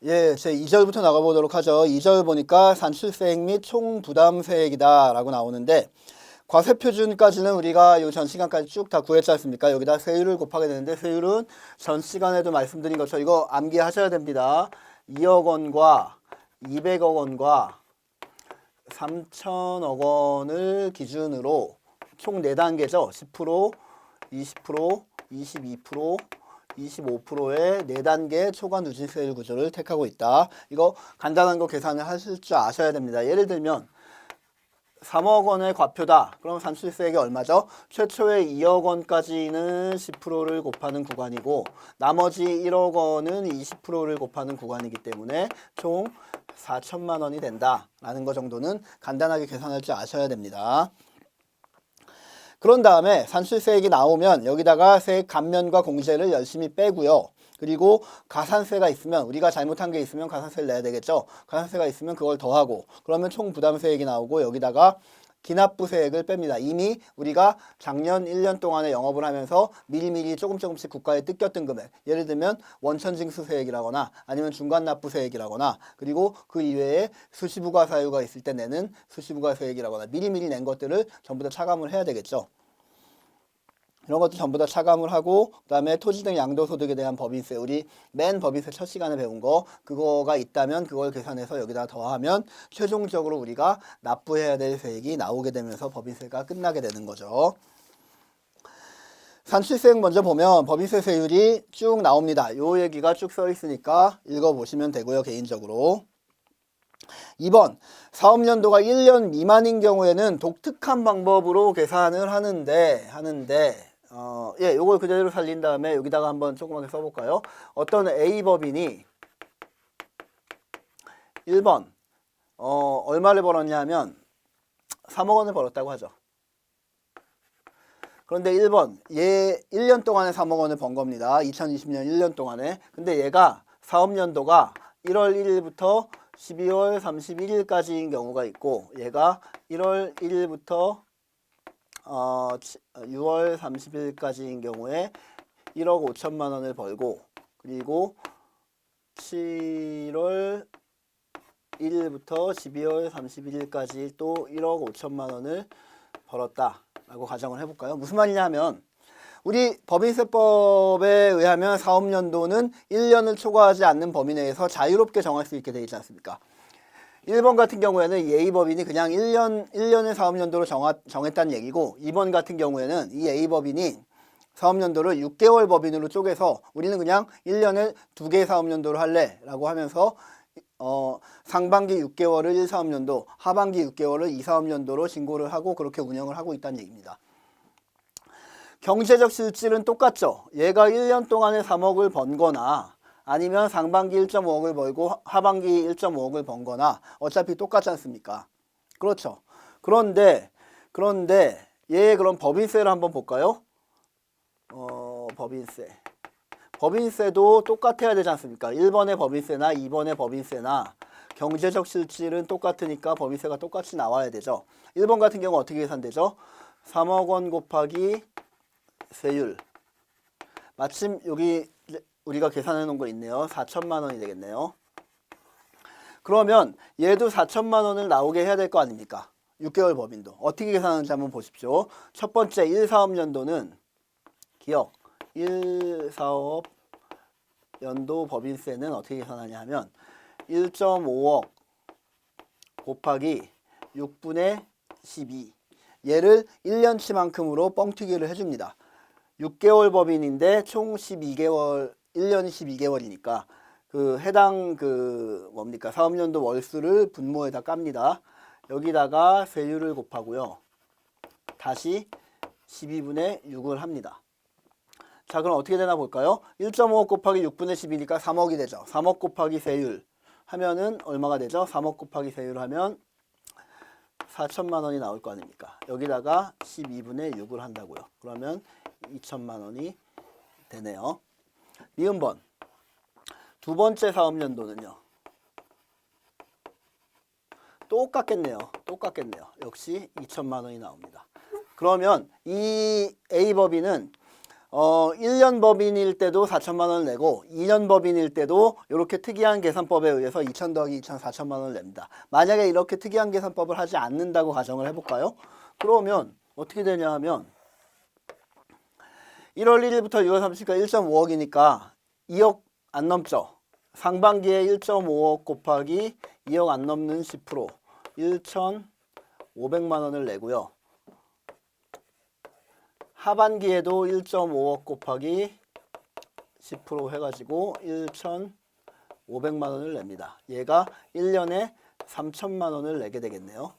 예, 제 2절부터 나가보도록 하죠. 2절 보니까 산출세액 및 총부담세액이다 라고 나오는데 과세표준까지는 우리가 요 전 시간까지 쭉 다 구했지 않습니까? 여기다 세율을 곱하게 되는데 세율은 전 시간에도 말씀드린 것처럼 이거 암기하셔야 됩니다. 2억 원과 200억 원과 3천억 원을 기준으로 총 4단계죠. 10%, 20%, 22%, 25%의 4단계 초과 누진세율 구조를 택하고 있다. 이거 간단한 거 계산을 하실 줄 아셔야 됩니다. 예를 들면 3억 원의 과표다. 그럼 산출세액이 얼마죠? 최초의 2억 원까지는 10%를 곱하는 구간이고 나머지 1억 원은 20%를 곱하는 구간이기 때문에 총 4천만 원이 된다라는 거 정도는 간단하게 계산할 줄 아셔야 됩니다. 그런 다음에 산출세액이 나오면 여기다가 세액 감면과 공제를 열심히 빼고요. 그리고 가산세가 있으면 우리가 잘못한 게 있으면 가산세를 내야 되겠죠. 가산세가 있으면 그걸 더하고 그러면 총 부담세액이 나오고 여기다가 기납부세액을 뺍니다. 이미 우리가 작년 1년 동안에 영업을 하면서 미리미리 조금씩 국가에 뜯겼던 금액, 예를 들면 원천징수세액이라거나 아니면 중간납부세액이라거나 그리고 그 이외에 수시부가사유가 있을 때 내는 수시부가세액이라거나 미리미리 낸 것들을 전부 다 차감을 해야 되겠죠. 이런 것도 전부 다 차감을 하고 그다음에 토지 등 양도소득에 대한 법인세, 우리 맨 법인세 첫 시간에 배운 거 그거가 있다면 그걸 계산해서 여기다 더하면 최종적으로 우리가 납부해야 될 세액이 나오게 되면서 법인세가 끝나게 되는 거죠. 산출세액 먼저 보면 법인세 세율이 쭉 나옵니다. 요 얘기가 쭉 써 있으니까 읽어보시면 되고요. 개인적으로 2번 사업연도가 1년 미만인 경우에는 독특한 방법으로 계산을 하는데 예, 요걸 그대로 살린 다음에 여기다가 한번 조그맣게 써볼까요? 어떤 A법인이 1번 얼마를 벌었냐 하면 3억 원을 벌었다고 하죠. 그런데 1번 얘 1년 동안에 3억 원을 번 겁니다. 2020년 1년 동안에. 근데 얘가 사업연도가 1월 1일부터 12월 31일까지인 경우가 있고 얘가 1월 1일부터 6월 30일까지인 경우에 1억 5천만 원을 벌고 그리고 7월 1일부터 12월 31일까지 또 1억 5천만 원을 벌었다라고 가정을 해볼까요? 무슨 말이냐 하면 우리 법인세법에 의하면 사업연도는 1년을 초과하지 않는 범위 내에서 자유롭게 정할 수 있게 되어 있지 않습니까? 1번 같은 경우에는 이 A법인이 그냥 1년의 사업연도로 정했다는 얘기고 2번 같은 경우에는 이 A법인이 사업연도를 6개월 법인으로 쪼개서 우리는 그냥 1년을 2개 사업연도로 할래 라고 하면서 상반기 6개월을 1사업연도, 하반기 6개월을 2사업연도로 신고를 하고 그렇게 운영을 하고 있다는 얘기입니다. 경제적 실질은 똑같죠. 얘가 1년 동안에 3억을 번 거나 아니면 상반기 1.5억을 벌고 하반기 1.5억을 번 거나 어차피 똑같지 않습니까? 그렇죠. 그런데 얘 그럼 법인세를 한번 볼까요? 법인세도 똑같아야 되지 않습니까? 1번의 법인세나 2번의 법인세나 경제적 실질은 똑같으니까 법인세가 똑같이 나와야 되죠. 1번 같은 경우 어떻게 계산되죠? 3억 원 곱하기 세율. 마침 여기 우리가 계산해 놓은 거 있네요. 4천만 원이 되겠네요. 그러면 얘도 4천만 원을 나오게 해야 될 거 아닙니까? 6개월 법인도. 어떻게 계산하는지 한번 보십시오. 첫 번째 1사업연도는 기억 1사업 연도 법인세는 어떻게 계산하냐 하면 1.5억 곱하기 6분의 12 얘를 1년치만큼으로 뻥튀기를 해줍니다. 6개월 법인인데 총 12개월 1년이 12개월이니까 그 해당 사업연도 월수를 분모에다 깝니다. 여기다가 세율을 곱하고요. 다시 12분의 6을 합니다. 자, 그럼 어떻게 되나 볼까요? 1.5억 곱하기 6분의 10이니까 3억이 되죠. 3억 곱하기 세율 하면은 얼마가 되죠? 3억 곱하기 세율 하면 4천만 원이 나올 거 아닙니까? 여기다가 12분의 6을 한다고요. 그러면 2천만 원이 되네요. 니은번 두 번째 사업연도는요. 똑같겠네요. 역시 2천만 원이 나옵니다. 그러면 이 A법인은 1년 법인일 때도 4천만 원을 내고 2년 법인일 때도 이렇게 특이한 계산법에 의해서 2천 더하기 2천 4천만 원을 냅니다. 만약에 이렇게 특이한 계산법을 하지 않는다고 가정을 해볼까요? 그러면 어떻게 되냐 하면 1월 1일부터 6월 30일까지 1.5억이니까 2억 안 넘죠. 상반기에 1.5억 곱하기 2억 안 넘는 10% 1,500만 원을 내고요. 하반기에도 1.5억 곱하기 10% 해가지고 1,500만 원을 냅니다. 얘가 1년에 3천만 원을 내게 되겠네요.